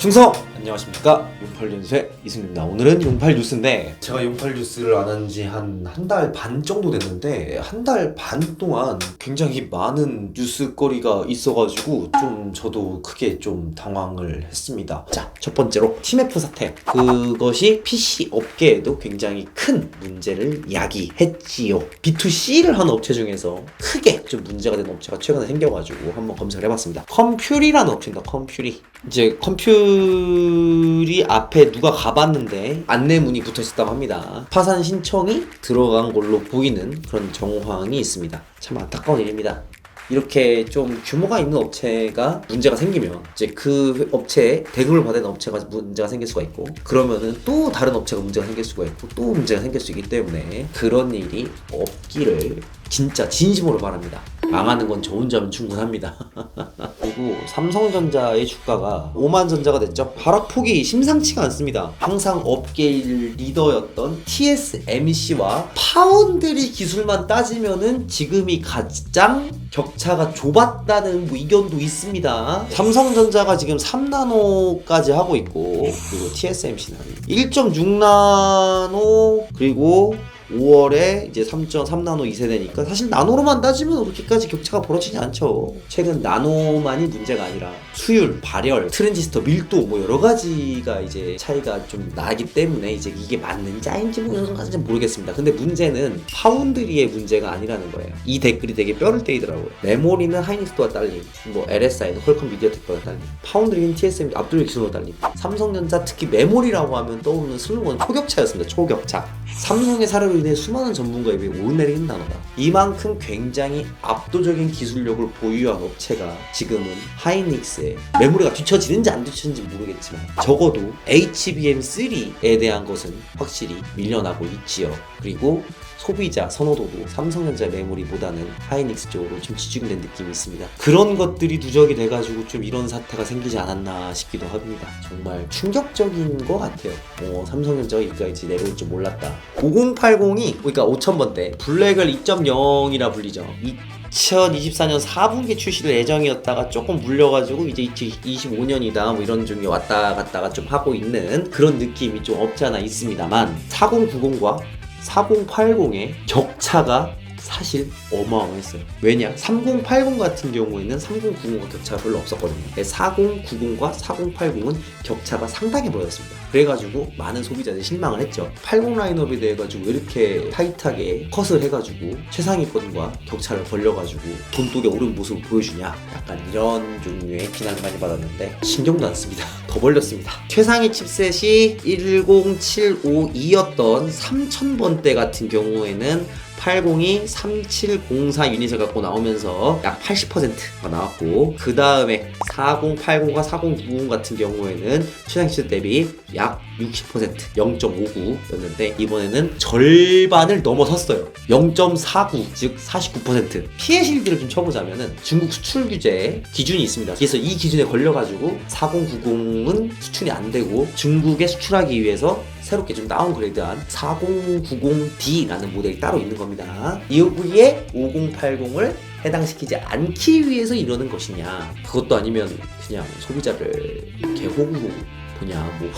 충성! 안녕하십니까, 용팔뉴스의 이승규입니다. 오늘은 용팔 뉴스인데, 제가 용팔 뉴스를 안 한 지 한 달 반 정도 됐는데, 한 달 반 동안 굉장히 많은 뉴스거리가 있어가지고 좀 저도 크게 좀 당황을 했습니다. 자, 첫 번째로 TMF 사태. 그것이 PC 업계에도 굉장히 큰 문제를 야기했지요. B2C를 하는 업체 중에서 크게 좀 문제가 된 업체가 최근에 생겨가지고 한번 검색을 해봤습니다. 컴퓨리라는 업체입니다. 컴퓨리. 이제 컴퓨리 앞에 누가 가봤는데 안내문이 붙어 있었다고 합니다. 파산 신청이 들어간 걸로 보이는 그런 정황이 있습니다. 참 안타까운 일입니다. 이렇게 좀 규모가 있는 업체가 문제가 생기면 이제 그 업체에 대금을 받은 업체가 문제가 생길 수가 있고, 그러면은 또 다른 업체가 문제가 생길 수가 있고 또 문제가 생길 수 있기 때문에 그런 일이 없기를 진짜 진심으로 바랍니다. 망하는 건 저 혼자면 충분합니다. 그리고 삼성전자의 주가가 5만전자가 됐죠. 하락폭이 심상치가 않습니다. 항상 업계 리더였던 TSMC와 파운드리 기술만 따지면은 지금이 가장 격차가 좁았다는 의견도 있습니다. 삼성전자가 지금 3나노까지 하고 있고, 그리고 TSMC는 1.6나노, 그리고 5월에 이제 3.3나노 2세대니까 사실 나노로만 따지면 그렇게까지 격차가 벌어지지 않죠. 최근 나노만이 문제가 아니라 수율, 발열, 트랜지스터 밀도 뭐 여러 가지가 이제 차이가 좀 나기 때문에 이제 이게 맞는지 아닌지 뭐 여러 가지는 모르겠습니다. 근데 문제는 파운드리의 문제가 아니라는 거예요. 이 댓글이 되게 뼈를 때리더라고요. 메모리는 하이닉스와 딸림, 뭐 LSI는 퀄컴 미디어텍과 딸림, 파운드리는 TSMC 압도적 기술로 딸림. 삼성전자 특히 메모리라고 하면 떠오르는 슬로건은 초격차였습니다. 초격차. 삼성의 사례로 인해 수많은 전문가에 비해 오르내리는 단어다. 이만큼 굉장히 압도적인 기술력을 보유한 업체가 지금은 하이닉스에 메모리가 뒤처지는지 안 뒤처지는지 모르겠지만 적어도 HBM3에 대한 것은 확실히 밀려나고 있지요. 그리고 소비자 선호도도 삼성전자 메모리보다는 하이닉스 쪽으로 좀 치중된 느낌이 있습니다. 그런 것들이 누적이 돼가지고 좀 이런 사태가 생기지 않았나 싶기도 합니다. 정말 충격적인 것 같아요. 삼성전자가 여기까지 내려올 줄 몰랐다. 5080이 그러니까 5000번대 블랙을 2.0이라 불리죠. 2024년 4분기 출시를 예정이었다가 조금 물려가지고 이제 2025년이다 뭐 이런 중에 왔다 갔다가 좀 하고 있는 그런 느낌이 좀 없지 않아 있습니다만, 4090과 4080의 격차가 사실 어마어마했어요. 왜냐? 3080 같은 경우에는 3090과 격차가 별로 없었거든요. 4090과 4080은 격차가 상당히 벌어졌습니다. 그래가지고 많은 소비자들이 실망을 했죠. 80 라인업에 대해 가지고 왜 이렇게 타이트하게 컷을 해가지고 최상위권과 격차를 벌려가지고 돈독에 오른 모습을 보여주냐, 약간 이런 종류의 비난을 많이 받았는데 신경도 안 씁니다. 더 벌렸습니다. 최상위 칩셋이 10752였던 3000번대 같은 경우에는 80이 3704 유닛을 갖고 나오면서 약 80%가 나왔고, 그 다음에 4080과 4090 같은 경우에는 최상위 칩 대비 약 60%, 0.59였는데 이번에는 절반을 넘어섰어요. 0.49, 즉 49%. 피해 실드를 좀 쳐보자면은 중국 수출 규제 기준이 있습니다. 그래서 이 기준에 걸려가지고 4090은 수출이 안 되고 중국에 수출하기 위해서 새롭게 좀 다운그레이드한 4090D라는 모델이 따로 있는 겁니다. 이후에 5080을 해당시키지 않기 위해서 이러는 것이냐, 그것도 아니면 그냥 소비자를 개호구로 보냐, 뭐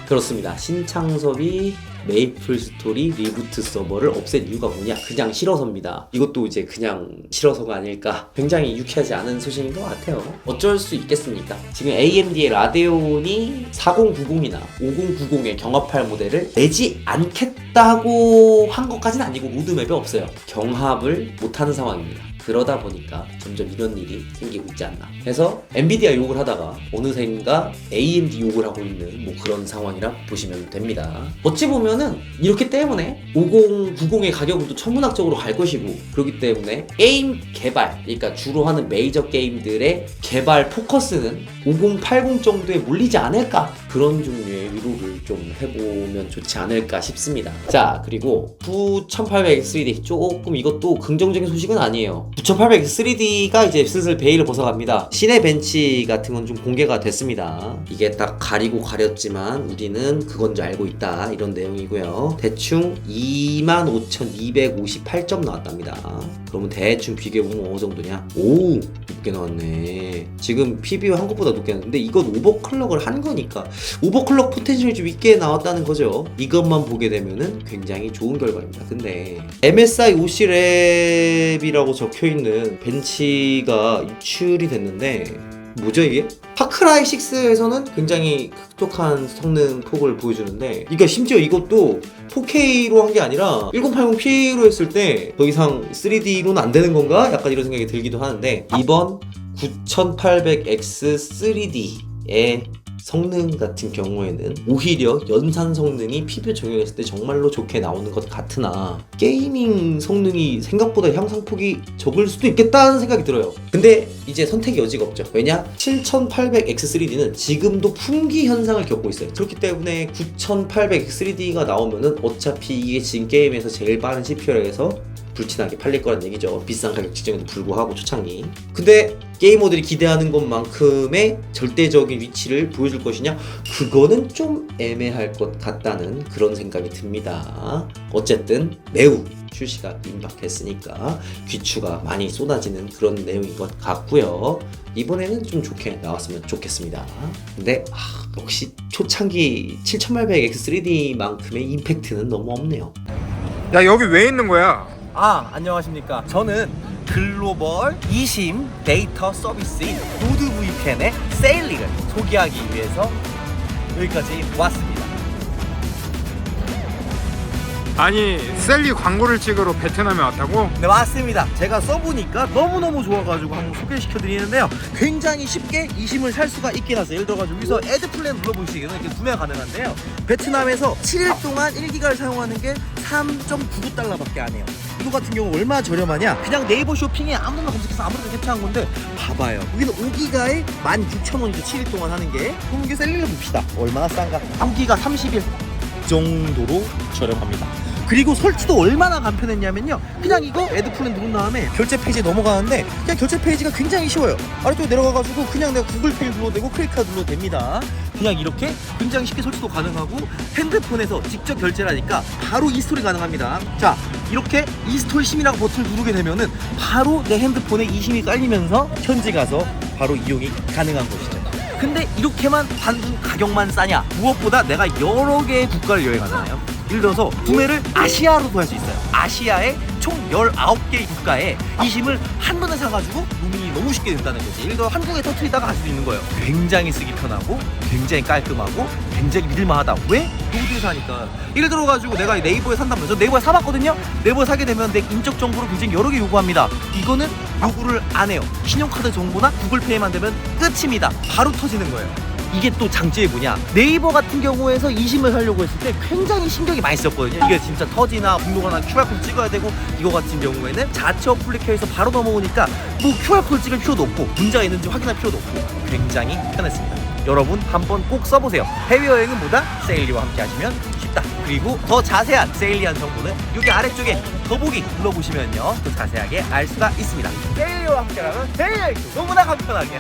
그렇습니다. 신창섭이 메이플 스토리 리부트 서버를 없앤 이유가 뭐냐? 그냥 싫어서입니다. 이것도 이제 그냥 싫어서가 아닐까. 굉장히 유쾌하지 않은 소식인 것 같아요. 어쩔 수 있겠습니까? 지금 AMD의 라데온이 4090이나 5090에 경합할 모델을 내지 않겠다고 한 것까지는 아니고 로드맵에 없어요. 경합을 못하는 상황입니다. 그러다 보니까 점점 이런 일이 생기고 있지 않나. 그래서 엔비디아 욕을 하다가 어느샌가 AMD 욕을 하고 있는 뭐 그런 상황이라 보시면 됩니다. 어찌 보면은 이렇게 때문에 5090의 가격은 또 천문학적으로 갈 것이고, 그렇기 때문에 게임 개발, 그러니까 주로 하는 메이저 게임들의 개발 포커스는 5080 정도에 몰리지 않을까, 그런 종류의 위로를 좀 해보면 좋지 않을까 싶습니다. 자, 그리고 9800X3D 조금 이것도 긍정적인 소식은 아니에요. 9800X3D가 이제 슬슬 베일을 벗어갑니다. 시내 벤치 같은 건 좀 공개가 됐습니다. 이게 딱 가리고 가렸지만 우리는 그건 줄 알고 있다, 이런 내용이고요. 대충 25,258점 나왔답니다. 그러면 대충 비교해보면 어느 정도냐? 오, 높게 나왔네. 지금 PBO 한 것보다 높게 나왔는데 이건 오버클럭을 한 거니까 오버클럭 포텐셜이 좀 있게 나왔다는 거죠. 이것만 보게 되면은 굉장히 좋은 결과입니다. 근데 MSI OC랩이라고 적혀있는 벤치가 유출이 됐는데 뭐죠 이게? 파크라이 6에서는 굉장히 흡족한 성능 폭을 보여주는데, 그러니까 심지어 이것도 4K로 한 게 아니라 1080p로 했을 때 더 이상 3D로는 안 되는 건가? 약간 이런 생각이 들기도 하는데, 이번 9800X3D의 성능 같은 경우에는 오히려 연산 성능이 PBO 적용했을 때 정말로 좋게 나오는 것 같으나 게이밍 성능이 생각보다 향상폭이 적을 수도 있겠다는 생각이 들어요. 근데 이제 선택의 여지가 없죠. 왜냐? 7800X3D는 지금도 품귀 현상을 겪고 있어요. 그렇기 때문에 9800X3D가 나오면은 어차피 이게 지금 게임에서 제일 빠른 CPU에서 불티나게 팔릴 거란 얘기죠. 비싼 가격 측정에도 불구하고 초창기. 근데 게이머들이 기대하는 것만큼의 절대적인 위치를 보여줄 것이냐? 그거는 좀 애매할 것 같다는 그런 생각이 듭니다. 어쨌든 매우 출시가 임박했으니까 귀추가 많이 쏟아지는 그런 내용인 것 같고요. 이번에는 좀 좋게 나왔으면 좋겠습니다. 근데 역시 초창기 7800X3D만큼의 임팩트는 너무 없네요. 야, 여기 왜 있는 거야? 안녕하십니까. 저는 글로벌 이심 데이터 서비스인 노드VPN의 세일리를 소개하기 위해서 여기까지 왔습니다. 아니, 셀리 광고를 찍으러 베트남에 왔다고? 네, 맞습니다. 제가 써보니까 너무너무 좋아가지고 한번 소개시켜드리는데요. 굉장히 쉽게 이심을 살 수가 있게 해놨어요. 예를 들어가지고 여기서 애드 플랜 눌러보시면 이렇게 구매가 가능한데요. 베트남에서 7일 동안 1기가를 사용하는 게 3.99달러밖에 안 해요. 이거 같은 경우 얼마나 저렴하냐? 그냥 네이버 쇼핑에 아무나 검색해서 아무렇게나 캡처한 건데 봐봐요. 여기는 5기가에 16,000원이죠. 7일 동안 하는 게. 그럼 이게 셀리를 봅시다. 얼마나 싼가? 3기가 30일 정도로 저렴합니다. 그리고 설치도 얼마나 간편했냐면요, 그냥 이거 애드 플랜 누른 다음에 결제 페이지에 넘어가는데 그냥 결제 페이지가 굉장히 쉬워요. 아래쪽에 내려가가지고 그냥 내가 구글페이 눌러도 되고 크레딧카드 눌러도 됩니다. 그냥 이렇게 굉장히 쉽게 설치도 가능하고 핸드폰에서 직접 결제를 하니까 바로 이스톨이 가능합니다. 자, 이렇게 이스톨 심이라고 버튼을 누르게 되면은 바로 내 핸드폰에 이심이 깔리면서 현지 가서 바로 이용이 가능한 것이죠. 근데 이렇게만 단순 가격만 싸냐? 무엇보다 내가 여러 개의 국가를 여행하잖아요. 예를 들어서 구매를 아시아로도 할 수 있어요. 아시아의 총 19개의 국가에 이심을 한번에 사가지고 로밍이 너무 쉽게 된다는 거지. 예를 들어 한국에 터트리다가 갈 수도 있는 거예요. 굉장히 쓰기 편하고 굉장히 깔끔하고 굉장히 믿을만하다. 왜? 노드에서 하니까. 예를 들어가지고 내가 네이버에 산다면, 저 네이버에 사봤거든요. 네이버에 사게 되면 내 인적 정보를 굉장히 여러 개 요구합니다. 이거는 요구를 안 해요. 신용카드 정보나 구글페이만 되면 끝입니다. 바로 터지는 거예요. 이게 또 장점이 뭐냐? 네이버 같은 경우에서 이심을 하려고 했을 때 굉장히 신경이 많이 썼거든요. 이게 진짜 터지나 등록하나 QR코드 찍어야 되고, 이거 같은 경우에는 자체 어플리케이션에서 바로 넘어오니까 뭐 QR코드 찍을 필요도 없고 문제가 있는지 확인할 필요도 없고 굉장히 편했습니다. 여러분 한번 꼭 써보세요. 해외여행은 뭐다? 세일리와 함께 하시면 쉽다. 그리고 더 자세한 세일리한 정보는 여기 아래쪽에 더보기 눌러보시면요, 또 자세하게 알 수가 있습니다. 세일리와 함께라면 해외여행도 너무나 간편하게.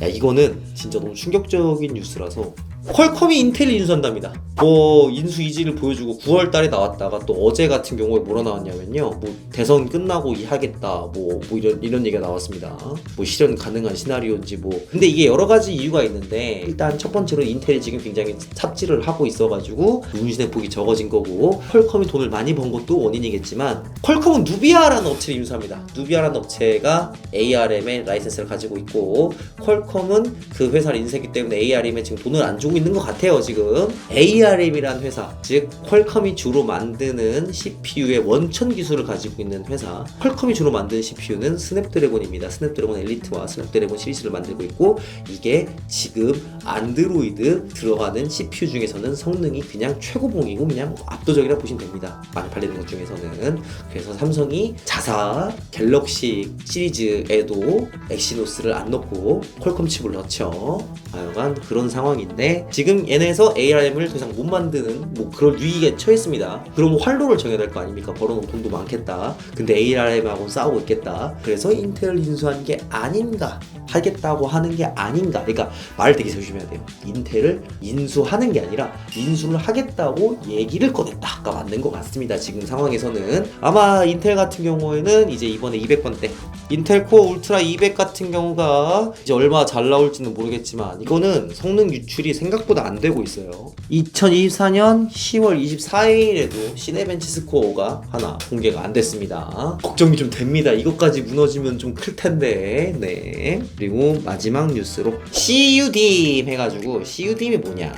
야, 이거는 진짜 너무 충격적인 뉴스라서 퀄컴이 인텔을 인수한답니다. 뭐 인수 이지를 보여주고 9월 달에 나왔다가 또 어제 같은 경우에 뭐라 나왔냐면요, 뭐 대선 끝나고 하겠다, 뭐 이런 얘기가 나왔습니다. 뭐 실현 가능한 시나리오인지 뭐. 근데 이게 여러 가지 이유가 있는데, 일단 첫 번째로 인텔이 지금 굉장히 삽질을 하고 있어가지고 운신의 폭이 적어진 거고, 퀄컴이 돈을 많이 번 것도 원인이겠지만, 퀄컴은 누비아라는 업체를 인수합니다. 누비아라는 업체가 ARM의 라이센스를 가지고 있고, 퀄컴은 그 회사를 인수했기 때문에 ARM에 지금 돈을 안 주고 보고 있는 것 같아요. 지금 ARM이라는 회사, 즉 퀄컴이 주로 만드는 CPU의 원천 기술을 가지고 있는 회사. 퀄컴이 주로 만드는 CPU는 스냅드래곤입니다. 스냅드래곤 엘리트와 스냅드래곤 시리즈를 만들고 있고, 이게 지금 안드로이드 들어가는 CPU 중에서는 성능이 그냥 최고봉이고 그냥 압도적이라 보시면 됩니다. 많이 팔리는 것 중에서는. 그래서 삼성이 자사 갤럭시 시리즈에도 엑시노스를 안 넣고 퀄컴 칩을 넣죠. 하여간 그런 상황인데, 지금 얘네에서 ARM을 더 이상 못 만드는 뭐 그런 위기에 처했습니다. 그럼 활로를 정해야 될 거 아닙니까? 벌어놓은 돈도 많겠다. 근데 ARM하고 싸우고 있겠다. 그래서 인텔을 인수한 게 아닌가, 하겠다고 하는 게 아닌가. 그러니까 말 되게 조심해야 돼요. 인텔을 인수하는 게 아니라 인수를 하겠다고 얘기를 꺼냈다가 맞는 것 같습니다. 지금 상황에서는 아마 인텔 같은 경우에는 이제 이번에 200번대 인텔 코어 울트라 200 같은 경우가 이제 얼마 잘 나올지는 모르겠지만, 이거는 성능 유출이 생각보다 안 되고 있어요. 2024년 10월 24일에도 시네벤치스 코어가 하나 공개가 안 됐습니다. 걱정이 좀 됩니다. 이것까지 무너지면 좀 클 텐데. 네. 그리고 마지막 뉴스로 CUDIM 해가지고, CUDIM이 뭐냐,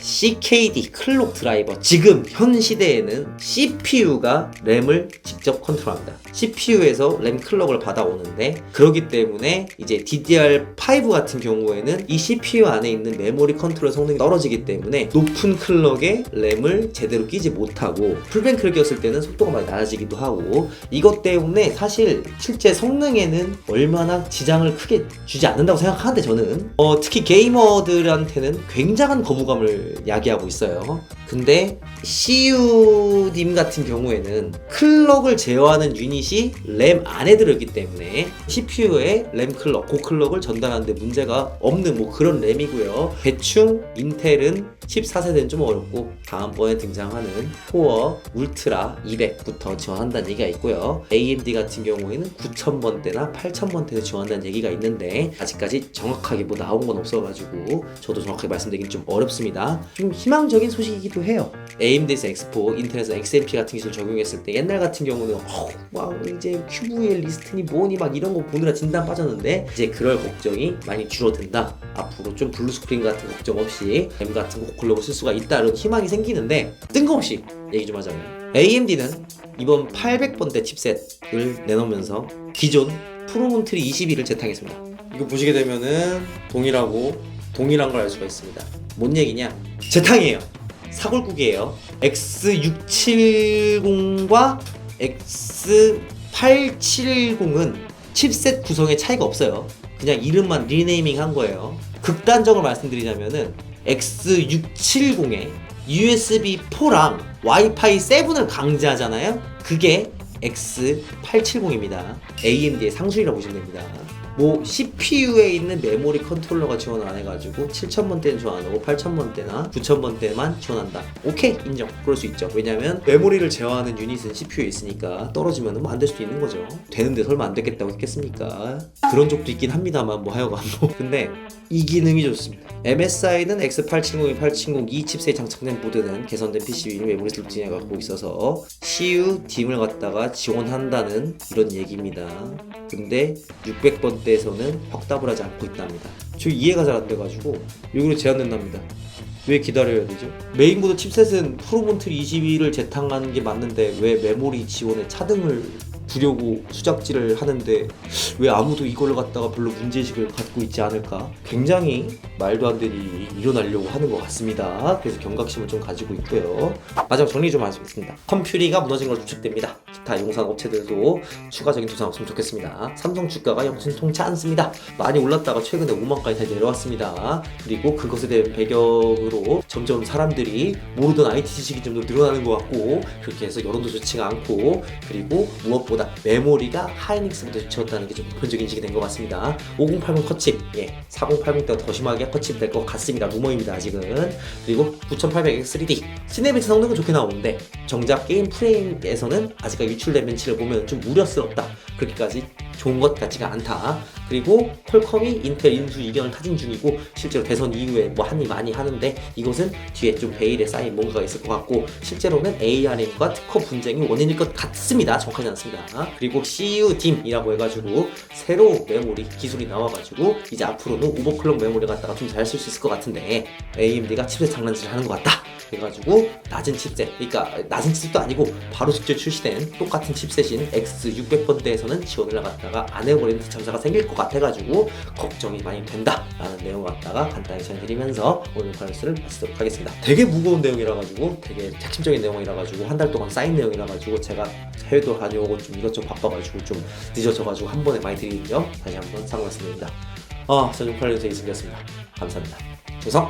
CKD 클록 드라이버. 지금 현 시대에는 CPU가 램을 직접 컨트롤합니다. CPU에서 램 클럭을 받아오는데, 그렇기 때문에 이제 DDR5 같은 경우에는 이 CPU 안에 있는 메모리 컨트롤 성능이 떨어지기 때문에 높은 클럭에 램을 제대로 끼지 못하고, 풀뱅크를 꼈을 때는 속도가 많이 낮아지기도 하고, 이것 때문에 사실 실제 성능에는 얼마나 지장을 크게 주지 않는다고 생각하는데, 저는 특히 게이머들한테는 굉장한 거부감을 야기하고 있어요. 근데 CUDIM 같은 경우에는 클럭을 제어하는 유닛이 램 안에 들어있기 때문에 CPU에 램 클럭, 고클럭을 전달하는데 문제가 없는 뭐 그런 램이고요. 대충 인텔은 14세대는 좀 어렵고, 다음번에 등장하는 코어 울트라 200부터 지원한다는 얘기가 있고요. AMD 같은 경우에는 9000번대나 8000번대에서 지원한다는 얘기가 있는데, 아직까지 정확하게 뭐 나온 건 없어가지고 저도 정확하게 말씀드리긴 좀 어렵습니다. 좀 희망적인 소식이기도 해요. AMD에서 X4, 인텔에서 XMP 같은 기술 적용했을 때 옛날 같은 경우는 막 이제 QVL 리스트니 뭐니 막 이런 거 보느라 진단 빠졌는데, 이제 그럴 걱정이 많이 줄어든다. 앞으로 좀 블루 스크린 같은 걱정 없이 램 같은 거 고클럭을 쓸 수가 있다, 이런 희망이 생기는데, 뜬금없이 얘기 좀 하자면 AMD는 이번 800번대 칩셋을 내놓으면서 기존 프로몬트리 21을 재탕했습니다. 이거 보시게 되면은 동일한 걸 알 수가 있습니다. 뭔 얘기냐? 재탕이에요. 사골국이에요. X670과 X870은 칩셋 구성에 차이가 없어요. 그냥 이름만 리네이밍 한 거예요. 극단적으로 말씀드리자면은 X670에 USB4랑 와이파이 7을 강제하잖아요. 그게 X870입니다. AMD의 상술이라고 보시면 됩니다. 뭐 CPU에 있는 메모리 컨트롤러가 지원을 안 해가지고 7000번대는 지원 안 하고 8000번대나 9000번대만 지원한다. 오케이, 인정. 그럴 수 있죠. 왜냐면 메모리를 제어하는 유닛은 CPU에 있으니까 떨어지면 뭐 안 될 수도 있는 거죠. 되는데 설마 안 됐겠다고 했겠습니까? 그런 적도 있긴 합니다만 뭐 하여간 뭐. 근데 이 기능이 좋습니다. MSI는 X870, 870 이 칩셋에 장착된 보드는 개선된 PCB 메모리 슬롯을 갖고 있어서 CUDIM을 갖다가 지원한다는 이런 얘기입니다. 근데 600번대에서는 확답을 하지 않고 있답니다. 저 이해가 잘 안 돼가지고 여기로 제한된답니다. 왜 기다려야 되죠? 메인보드 칩셋은 프로몬트리 22를 재탕하는 게 맞는데 왜 메모리 지원에 차등을 두려고 수작질을 하는데, 왜 아무도 이걸 갖다가 별로 문제의식을 갖고 있지 않을까? 굉장히 말도 안 되는 일이 일어나려고 하는 것 같습니다. 그래서 경각심을 좀 가지고 있고요. 마지막 정리 좀 하겠습니다. 컴퓨리가 무너진 걸로 추측됩니다. 기타 용산 업체들도 추가적인 도산 없으면 좋겠습니다. 삼성 주가가 영신통치 않습니다. 많이 올랐다가 최근에 5만까지 다시 내려왔습니다. 그리고 그것에 대한 배경으로 점점 사람들이 모르던 IT 지식이 좀 더 늘어나는 것 같고, 그렇게 해서 여론도 좋지가 않고, 그리고 무엇보다 메모리가 하이닉스보다 좋았다는 게 좀 보편적인 인식이 된 것 같습니다. 5080 컷칩, 4080 때가 더 심하게 컷칩 될 것 같습니다. 루머입니다, 아직은. 그리고 9800X3D 시네벤치 성능은 좋게 나오는데, 정작 게임 프레임에서는 아직까지 유출된 벤치를 보면 좀 우려스럽다, 그렇게까지 좋은 것 같지가 않다. 그리고 퀄컴이 인텔 인수 이견을 타진 중이고 실제로 대선 이후에 뭐 한이 많이 하는데 이것은 뒤에 좀 베일에 쌓인 뭔가가 있을 것 같고 실제로는 ARM과 특허 분쟁이 원인일 것 같습니다. 정확하지 않습니다. 그리고 CUDIM이라고 해가지고 새로 메모리 기술이 나와가지고 이제 앞으로는 오버클럭 메모리 갖다가 좀 잘 쓸 수 있을 것 같은데 AMD가 칩셋 장난질을 하는 것 같다. 그래가지고 낮은 칩셋, 그러니까 낮은 칩셋도 아니고 바로 직접 출시된 똑같은 칩셋인 X600번대에서는 지원을 나갔다가 안 해버리는 참사가 생길 것 같아가지고 걱정이 많이 된다라는 내용을 갖다가 간단히 전해드리면서 오늘 뉴스를 마치도록 하겠습니다. 되게 무거운 내용이라가지고 되게 핵심적인 내용이라가지고 한 달 동안 쌓인 내용이라가지고 제가 해외도 다녀오고 좀 이것저것 바빠가지고 좀 늦어져가지고 한 번에 많이 드리는 점 다시 한번 사과 말씀드립니다. 저는 뉴스 이승기였습니다. 감사합니다. 조성!